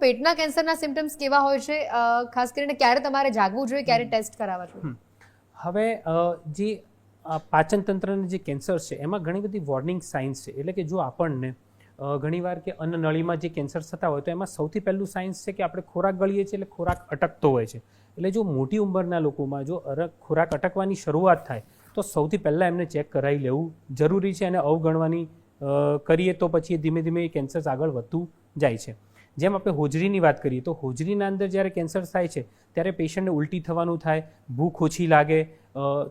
પેટના કેન્સરના સિમ્પટમ્સ કેવા હોય છે, ખાસ કરીને ક્યારે તમારે જાગવું જોઈએ, ક્યારે ટેસ્ટ કરાવવા જોઈએ? હવે જે પાચન તંત્રના જે કેન્સર છે એમાં ઘણી બધી વોર્નિંગ સાઇન્સ છે. એટલે કે જો આપણને ઘણીવાર કે અન્નનળીમાં જે કેન્સર થતા હોય તો એમાં સૌથી પહેલું સાઇન્સ છે કે આપણે ખોરાક ગળીએ છીએ એટલે ખોરાક અટકતો હોય છે. એટલે જો મોટી ઉંમરના લોકોમાં જો ખોરાક અટકવાની શરૂઆત થાય તો સૌથી પહેલાં એમને ચેક કરાવી લેવું જરૂરી છે અને અવગણવાની કરીએ તો પછી ધીમે ધીમે એ કેન્સર આગળ વધતું જાય છે. જેમ આપણે હોજરીની વાત કરીએ તો હોજરીના અંદર જ્યારે કેન્સર થાય છે ત્યારે પેશન્ટને ઉલટી થવાનું થાય, ભૂખ ઓછી લાગે,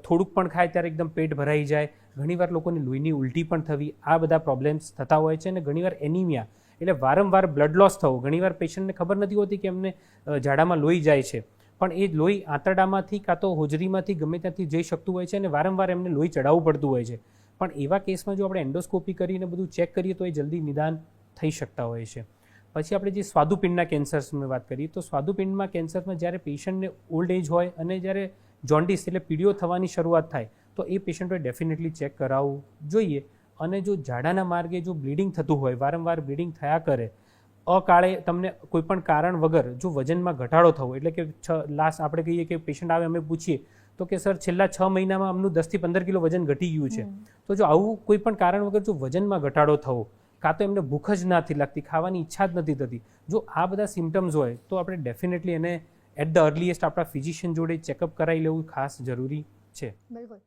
થોડુંક પણ ખાય ત્યારે એકદમ પેટ ભરાઈ જાય, ઘણીવાર લોકોને લોહીની ઉલટી પણ થવી, આ બધા પ્રોબ્લેમ્સ થતા હોય છે. અને ઘણીવાર એનિમિયા એટલે વારંવાર બ્લડ લોસ થવો, ઘણીવાર પેશન્ટને ખબર નથી હોતી કે એમને ઝાડામાં લોહી જાય છે પણ એ લોહી આંતરડામાંથી કાં તો હોજરીમાંથી ગમે ત્યાંથી જઈ શકતું હોય છે અને વારંવાર એમને લોહી ચડાવવું પડતું હોય છે. પણ એવા કેસમાં જો આપણે એન્ડોસ્કોપી કરીને બધું ચેક કરીએ તો એ જલ્દી નિદાન થઈ શકતા હોય છે. પછી આપણે જે સ્વાદુપિંડના કેન્સર્સની વાત કરીએ તો સ્વાદુપિંડમાં કેન્સરમાં જ્યારે પેશન્ટને ઓલ્ડ એજ હોય અને જ્યારે જોન્ડિસ એટલે પીળીઓ થવાની શરૂઆત થાય તો એ પેશન્ટોએ ડેફિનેટલી ચેક કરાવવું જોઈએ. અને જો ઝાડાના માર્ગે જો બ્લીડિંગ થતું હોય, વારંવાર બ્લીડિંગ થયા કરે, અકાળે તમને કોઈપણ કારણ વગર જો વજનમાં ઘટાડો થવો, એટલે કે લાસ્ટ આપણે કહીએ કે પેશન્ટ આવે અમે પૂછીએ તો કે સર છેલ્લા 6 મહિનામાં અમનું 10 થી 15 કિલો વજન ઘટી ગયું છે. તો જો આવું કોઈ પણ કારણ વગર જો વજનમાં ઘટાડો થવો, કાં તો એમને ભૂખ જ નથી લાગતી, ખાવાની ઈચ્છા જ નથી થતી, જો આ બધા સિમ્ટમ્સ હોય તો આપણે ડેફિનેટલી એને એટ ધ અર્લીએસ્ટ આપણા ફિઝિશિયન જોડે ચેકઅપ કરાવી લેવું ખાસ જરૂરી છે. બિલકુલ.